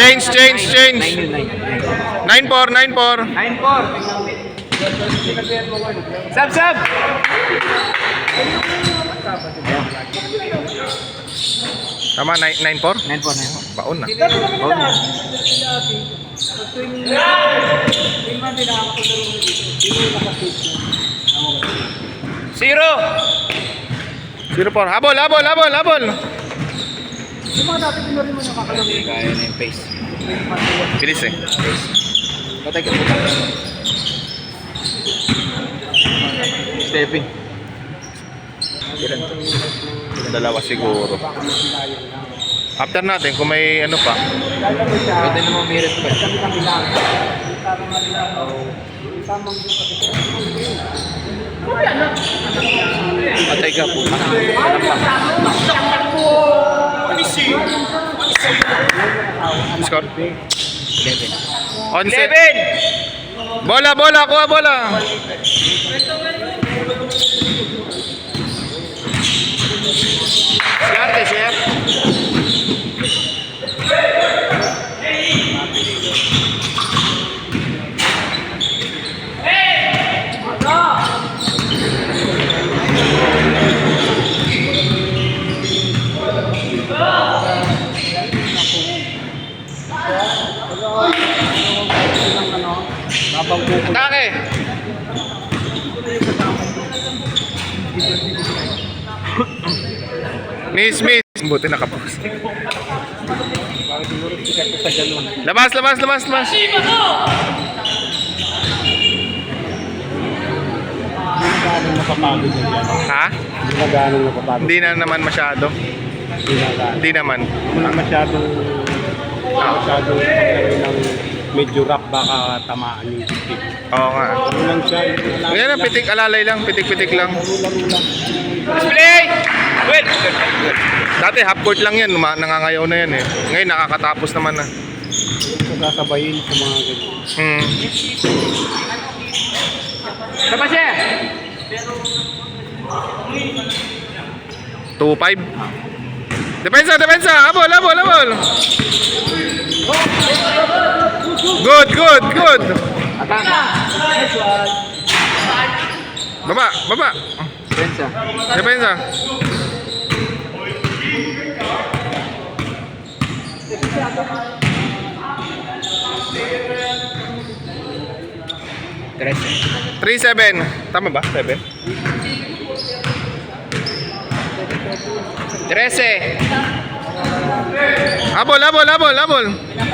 Change. 9-4. 9-4. Sab. Tama, 9-4? 9-4. Baon na. Zero. 0-4. Habol. Kaya na yung pace. Bilis eh. Patay ka po. Stepping. Dalawa siguro. After natin, kung may ano pa. Pwede naman merit pa. Patay ka po. Score. 11. 11. Bola. Kuha bola. Siarte, chef. Atake. Miss. Buti nakapost. Labas. Ha? Hindi na naman masyado. Hindi naman. Masyadong pagkaroon ng medyo rap baka tamaan yung stick. Oo nga. Ano lang siya, Ngayon ang pitik, alalay lang, pitik lang. Display! Good. Dati half court lang yan, nangangayaw na yan eh. Ngayon nakakatapos naman na. sasabayin sa mga ganyan. 2-5. Depensa. Habol. Good. Baba. Depensa. Teresa. 3-7. Tama ba? 7? 13. Habol.